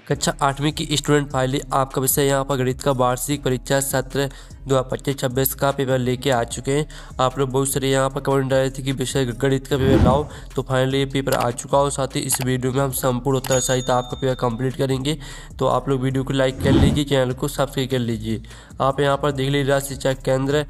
कक्षा 8वीं की स्टूडेंट फाइलें आपका विषय यहाँ पर गणित का वार्षिक परीक्षा सत्र 2025-26 का पेपर लेके आ चुके हैं। आप लोग बहुत सारे यहाँ पर कमेंट डाले थे कि विषय गणित का पेपर लाओ, तो फाइनली ये पेपर आ चुका हो। साथ ही इस वीडियो में हम संपूर्ण उत्तर सहित आपका पेपर कंप्लीट करेंगे। तो आप लोग वीडियो को लाइक कर लीजिए, चैनल को सब्सक्राइब कर लीजिए। आप यहाँ पर देख लीजिए राज्य शिक्षा केंद्र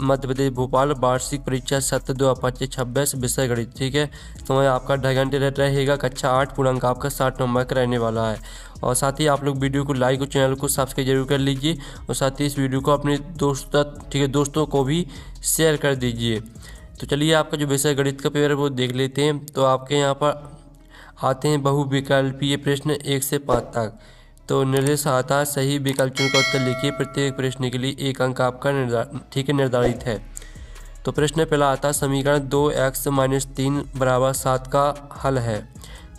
मध्य प्रदेश भोपाल वार्षिक परीक्षा सत्र 2025-26 विषय गणित। ठीक है, समय आपका 2.5 घंटे रहेगा। कक्षा 8 पूर्णांक आपका 60 नंबर का रहने वाला है। और साथ ही आप लोग वीडियो को लाइक और चैनल को सब्सक्राइब जरूर कर लीजिए। और साथ ही इस वीडियो को अपने दोस्तों को भी शेयर कर दीजिए। तो चलिए आपका जो विषय गणित का पेपर है वो देख लेते हैं। तो आपके यहाँ पर आते हैं बहुविकल्पीय प्रश्न 1 से 5 तक। तो निर्देश आता है सही विकल्प चुनकर उत्तर लिखिए। प्रत्येक प्रश्न के लिए 1 अंक आपका निर्धारित है। तो प्रश्न पहला आता है समीकरण 2x - 3 = 7 का हल है।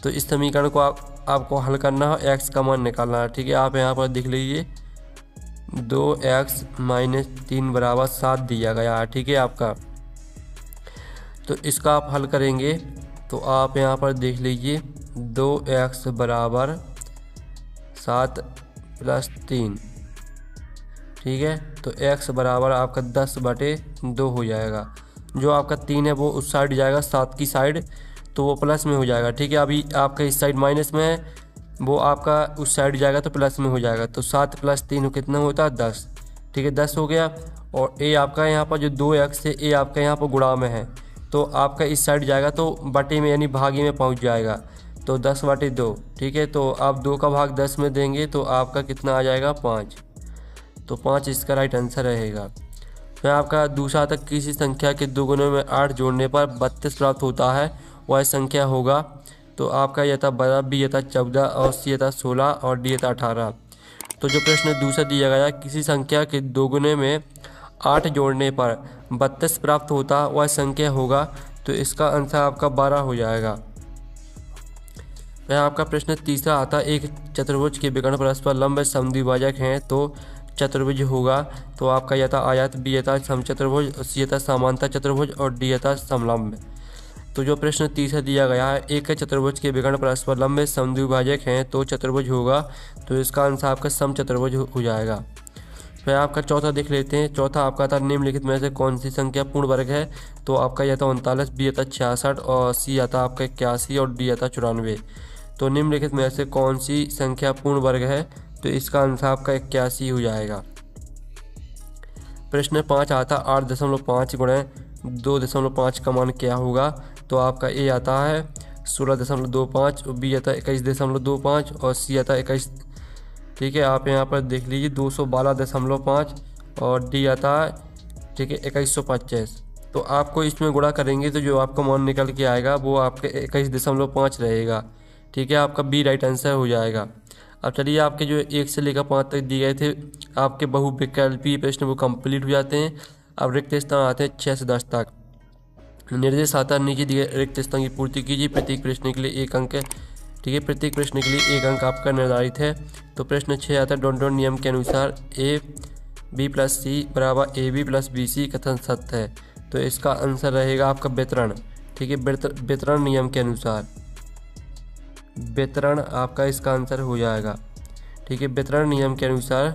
तो इस समीकरण को आपको हल करना है, x का मान निकालना है। ठीक है, आप यहाँ पर देख लीजिए 2x - 3 = 7 दिया गया है। ठीक है आपका, तो इसका आप हल करेंगे तो आप यहाँ पर देख लीजिए 2x = 7 + 3। ठीक है, तो x बराबर आपका 10/2 हो जाएगा। जो आपका 3 है वो उस साइड जाएगा, 7 की साइड, तो वो प्लस में हो जाएगा। ठीक है, अभी आपका इस साइड माइनस में है, वो आपका उस साइड जाएगा तो प्लस में हो जाएगा। तो 7 + 3 कितना होता है 10। ठीक है, 10 हो गया। और a आपका यहाँ पर जो 2x है a आपका यहाँ पर गुणा में है, तो आपका इस साइड जाएगा तो बटे में यानी भागे में पहुँच जाएगा, तो 10/2। ठीक है, तो आप 2 का भाग 10 में देंगे तो आपका कितना आ जाएगा 5। तो 5 इसका राइट आंसर रहेगा। फिर आपका दूसरा तक किसी संख्या के 2 गुणों में 8 जोड़ने पर 32 प्राप्त होता है, वह संख्या होगा। तो आपका यह था 12, बी था 14 और सी था 16 और डी था 18। तो जो प्रश्न दूसरा दिया गया किसी संख्या के 2 गुने में 8 जोड़ने पर 32 प्राप्त होता वह संख्या होगा, तो इसका आंसर आपका 12 हो जाएगा। फिर आपका प्रश्न तीसरा आता है एक चतुर्भुज के विकर्ण परस्पर लंब समद्विभाजक हैं तो चतुर्भुज होगा। तो आपका यह था आयत, बी था समचतुर्भुज, सी था समांतर चतुर्भुज और डी था समलंब। तो जो प्रश्न तीसरा दिया गया है एक चतुर्भुज के विकर्ण परस्पर लंब समद्विभाजक हैं तो चतुर्भुज होगा, तो इसका आंसर आपका समचतुर्भुज हो जाएगा। फिर आपका चौथा देख लेते हैं। चौथा आपका था निम्नलिखित में से कौन सी संख्या पूर्ण वर्ग है। तो आपका यह था 39, बी था 66 और सी था आपका 81 और डी था 94। तो निम्नलिखित में से कौन सी संख्या पूर्ण वर्ग है, तो इसका आंसर आपका 81 हो जाएगा। प्रश्न 5 आता 8.5 × 2.5 का मान क्या होगा। तो आपका ए आता है 16.25, बी आता है 21.25 और सी आता है 21। ठीक है, आप यहाँ पर देख लीजिए 212.5 और डी आता है ठीक है 2125। तो आपको इसमें गुणा करेंगे तो जो आपका मान निकल के आएगा वो आपके 21.5 रहेगा। ठीक है, आपका बी राइट आंसर हो जाएगा। अब चलिए आपके जो 1 से लेकर 5 तक दिए गए थे आपके बहुविकल्पीय प्रश्न वो कंप्लीट हो जाते हैं। अब रिक्त स्थान आते हैं 6 से 10 तक। निर्देश आता है नीचे दिए रिक्त स्थान की पूर्ति कीजिए। प्रत्येक प्रश्न के लिए 1 अंक है। ठीक है, प्रत्येक प्रश्न के लिए 1 अंक आपका निर्धारित है। तो प्रश्न 6 आता है डॉट नियम के अनुसार AB + C = AB + BC कथन सत्य है। तो इसका आंसर रहेगा आपका वितरण। ठीक है, वितरण नियम के अनुसार वितरण आपका इसका आंसर हो जाएगा। ठीक है, वितरण नियम के अनुसार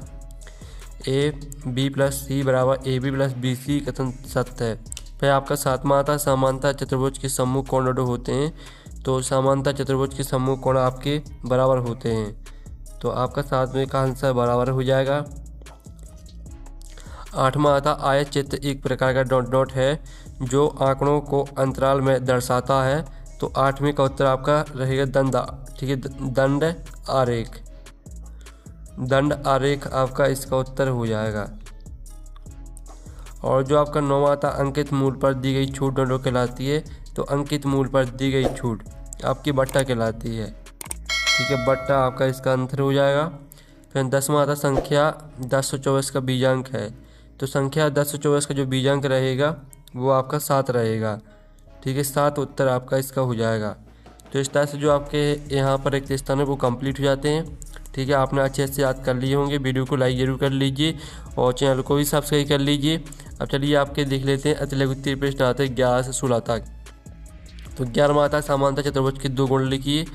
AB + C = AB + BC कथन सत्य है। फिर आपका 7वां आता समांतर चतुर्भुज के सम्मुख कोण होते हैं। तो समांतर चतुर्भुज के सम्मुख कोण आपके बराबर होते हैं, तो आपका 7वें का आंसर बराबर हो जाएगा। 8वां आता आयत चित्र एक प्रकार का डॉट है जो आंकड़ों को अंतराल में दर्शाता है। तो 8वें का उत्तर आपका रहेगा दंड। ठीक है, दंड आरेख। दंड आरेख आपका इसका उत्तर हो जाएगा। और जो आपका 9वां आता अंकित मूल पर दी गई छूट दंडों कहलाती है। तो अंकित मूल पर दी गई छूट आपकी बट्टा कहलाती है। ठीक है, बट्टा आपका इसका आंसर हो जाएगा। फिर 10वां आता संख्या 1024 का बीजांक है। तो संख्या 1024 का जो बीजांक रहेगा वो आपका 7 रहेगा। ठीक है, 7 उत्तर आपका इसका हो जाएगा। तो इस तरह से जो आपके यहाँ पर रिक्त स्थान है वो कंप्लीट हो जाते हैं। ठीक है, आपने अच्छे से याद कर लिए होंगे। वीडियो को लाइक जरूर कर लीजिए और चैनल को भी सब्सक्राइब कर लीजिए। अब चलिए आपके देख लेते हैं अतिलघु प्रश्न आते हैं 11 से 16 तक। तो 11वां आता समांतर चतुर्भुज के 2 गुण लिखिए।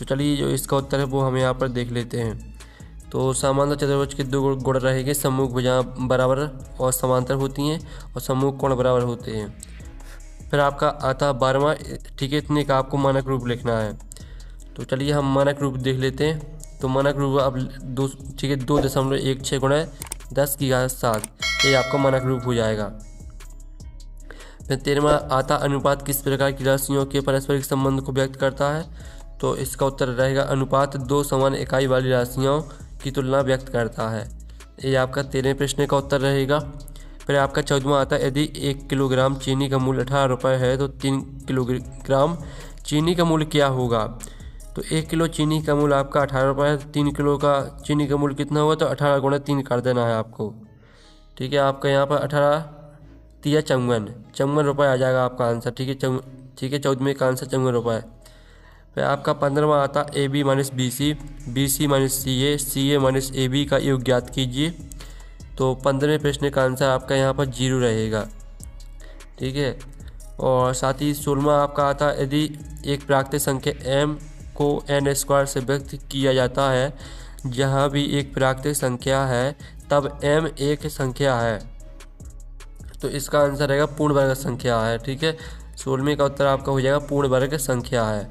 तो चलिए जो इसका उत्तर है वो हम यहाँ पर देख लेते हैं। तो समांतर चतुर्भुज के दो गुण रहेंगे, सम्मुख भुजाएं बराबर और समांतर होती हैं और सम्मुख कोण बराबर होते हैं। फिर आपका आता 12वां, ठीक है, इतने का आपको मानक रूप लिखना है। तो चलिए हम मानक रूप देख लेते हैं। तो मानक रूप अब 2, ठीक है, 2.16 गुणा 10⁻7, ये आपका मानक रूप हो जाएगा। फिर 13वां आता अनुपात किस प्रकार की राशियों के पारस्परिक संबंध को व्यक्त करता है। तो इसका उत्तर रहेगा अनुपात दो समान इकाई वाली राशियों की तुलना व्यक्त करता है। ये आपका 13वें प्रश्न का उत्तर रहेगा। फिर आपका 14वां आता है यदि 1 किलोग्राम चीनी का मूल्य 18 रुपये है तो 3 किलोग्राम चीनी का मूल्य क्या होगा। तो 1 किलो चीनी का मूल्य आपका 18 रुपये है, 3 किलो का चीनी का मूल्य कितना होगा, तो 18 गुणा 3 कर देना है आपको। ठीक है, आपका यहाँ पर 18 3 54 रुपये आ जाएगा आपका आंसर। ठीक है, 14वें का आंसर 54 रुपये। फिर आपका 15वां आता a b minus b c, b c minus c a minus a b का योग ज्ञात कीजिए। तो 15वें प्रश्न का आंसर आपका यहाँ पर 0 रहेगा। ठीक है, और साथ ही 16वां आपका आता यदि एक प्राकृतिक संख्या m को n स्क्वायर से व्यक्त किया जाता है, जहाँ भी एक प्राकृतिक संख्या है तब m एक संख्या है, तो इसका आंसर रहेगा पूर्ण वर्ग संख्या है। ठीक है, 16वें का उत्तर आपका हो जाएगा पूर्ण वर्ग संख्या है।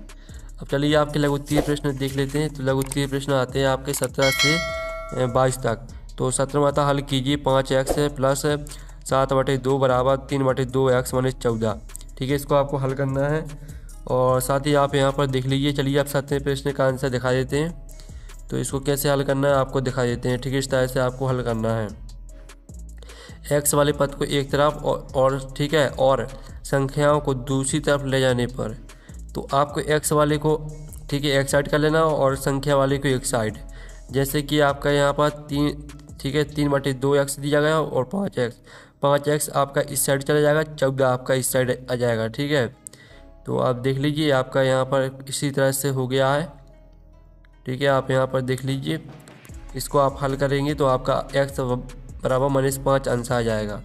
अब चलिए आपके लघुत्तरीय प्रश्न देख लेते हैं। तो लघुत्तरीय प्रश्न आते हैं आपके 17 से 22 तक। तो 17वां आता हल कीजिए 5x प्लस 7/2 बराबर 3/2x माइनस 14। ठीक है, इसको आपको हल करना है और साथ ही आप यहाँ पर देख लीजिए। चलिए आप 7वें प्रश्न का आंसर दिखा देते हैं। तो इसको कैसे हल करना है आपको दिखा देते हैं। ठीक है, इस तरह से आपको हल करना है। x वाले पद को एक तरफ और ठीक है, और संख्याओं को दूसरी तरफ ले जाने पर तो आपको x वाले को, ठीक है, एक साइड कर लेना और संख्या वाले को एक साइड। जैसे कि आपका यहाँ पर 3, ठीक है, 3/2x दिया गया और 5x आपका इस साइड चला जाएगा, 14 आपका इस साइड आ जाएगा। ठीक है, तो आप देख लीजिए आपका यहाँ पर इसी तरह से हो गया है। ठीक है, आप यहाँ पर देख लीजिए, इसको आप हल करेंगे तो आपका x बराबर -5 आंसर आ जाएगा।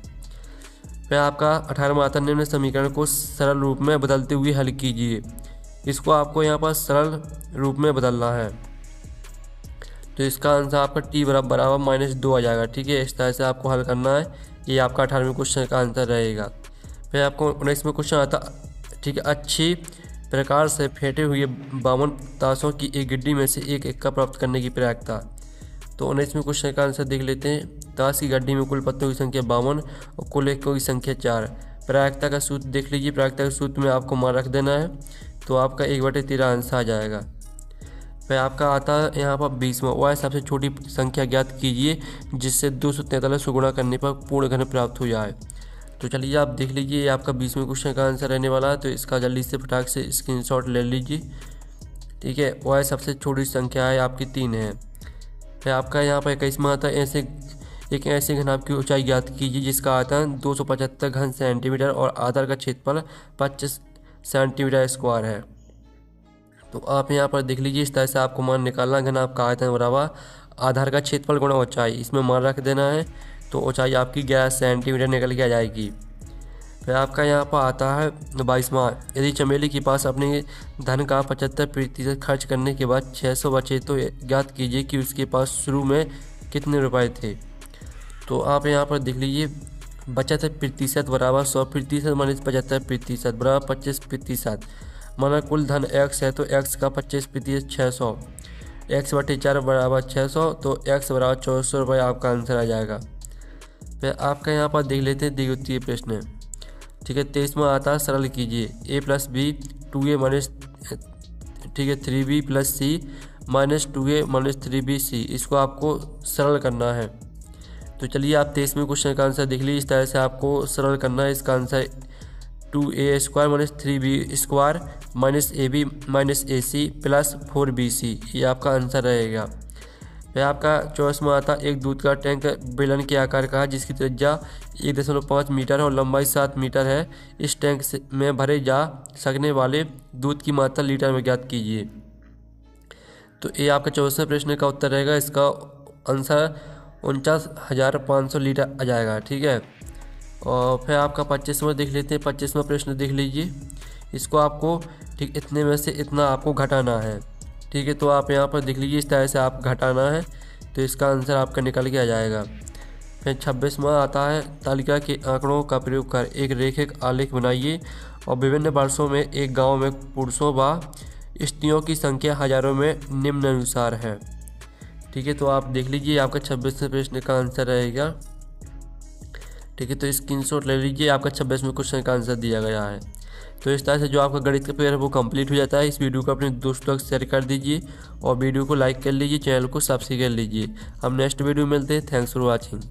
फिर आपका 18वां आता निम्न समीकरण को सरल रूप में बदलते हुए हल कीजिए। इसको आपको यहाँ पर सरल रूप में बदलना है, तो इसका आंसर आपका t बराबर -2 आ जाएगा। ठीक है, इस तरह से आपको हल करना है। ये आपका 18वें क्वेश्चन का आंसर रहेगा। फिर आपको 19वें क्वेश्चन आता, ठीक है, अच्छी प्रकार से फेंटे हुए 52 ताशों की एक गिड्डी में से एक इक्का प्राप्त करने की प्रयागता। तो 19वें क्वेश्चन का आंसर देख लेते हैं। ताश की गड्डी में कुल पत्तों की संख्या 52 और कुल इक्कों की संख्या 4। प्रायिकता का सूत्र देख लीजिए। प्रायिकता के सूत्र में आपको मान रख देना है, तो आपका 1/13 आंसर आ जाएगा। फिर आपका आता है यहाँ पर 20वां, वह सबसे छोटी संख्या ज्ञात कीजिए जिससे 243 को गुणा करने पर पूर्ण घन प्राप्त हो जाए। तो चलिए आप देख लीजिए, ये आपका 20वें क्वेश्चन का आंसर रहने वाला है। तो इसका जल्दी से फटाक से स्क्रीनशॉट ले लीजिए। ठीक है, वह सबसे छोटी संख्या है आपकी 3 है। फिर आपका यहाँ पर 21वां आता है एक ऐसे घनाभ की ऊंचाई ज्ञात कीजिए जिसका आयतन 275 घन सेंटीमीटर और आधार का क्षेत्रफल 25 सेंटीमीटर स्क्वायर है। तो आप यहाँ पर देख लीजिए, इस तरह से आपको मान निकालना। घनाभ का आयतन बराबर आधार का क्षेत्रफल गुणा ऊंचाई, इसमें मान रख देना है। तो ऊंचाई आपकी 11 सेंटीमीटर निकल के आ जाएगी। फिर आपका यहाँ पर आता है 22वां, यदि चमेली के पास अपने धन का 75% खर्च करने के बाद 600 बचे तो ज्ञात कीजिए कि उसके पास शुरू में कितने रुपए थे। तो आप यहाँ पर देख लीजिए, बचत प्रतिशत बराबर 100% माइनस 75% बराबर 25%। माना कुल धन x है तो x का 25% 600, x/4 बराबर 600, तो x बराबर 2400 रुपये आपका आंसर आ जाएगा। फिर आपका यहाँ पर देख लेते हैं द्वितीय प्रश्न। ठीक है, 23वां आता है सरल कीजिए a + b 2a माइनस, ठीक है, 3b + c minus 2a minus 3bc, इसको आपको सरल करना है। तो चलिए आप 23वें क्वेश्चन का आंसर देख लीजिए। इस तरह से आपको सरल करना है। इसका answer 2a² minus 3b² minus ab minus ac plus 4bc, ये आपका आंसर रहेगा। फिर आपका 24वां आता एक दूध का टैंक बेलन के आकार का है जिसकी त्रिज्या 1.5 मीटर और लंबाई 7 मीटर है। इस टैंक में भरे जा सकने वाले दूध की मात्रा लीटर में ज्ञात कीजिए। तो ये आपका 24वें प्रश्न का उत्तर रहेगा। इसका आंसर 49,500 लीटर आ जाएगा। ठीक है, और फिर आपका 25वां देख लेते हैं। 25वां प्रश्न देख लीजिए। इसको आपको ठीक इतने में से इतना आपको घटाना है। ठीक है, तो आप यहाँ पर देख लीजिए, इस तरह से आप घटाना है तो इसका आंसर आपका निकल के आ जाएगा। फिर 26वां आता है, तालिका के आंकड़ों का प्रयोग कर एक रेखिक आलेख बनाइए और विभिन्न वर्षों में एक गांव में पुरुषों व स्त्रियों की संख्या हजारों में निम्नानुसार है। ठीक है, तो आप देख लीजिए, आपका 26वें प्रश्न का आंसर रहेगा। ठीक है, तो स्क्रीनशॉट ले लीजिए, आपका 26वें क्वेश्चन का आंसर दिया गया है। तो इस तरह से जो आपका गणित का पेपर है वो कंप्लीट हो जाता है। इस वीडियो को अपने दोस्तों तक शेयर कर दीजिए और वीडियो को लाइक कर लीजिए, चैनल को सब्सक्राइब कर लीजिए। हम नेक्स्ट वीडियो में मिलते हैं। Thanks for watching.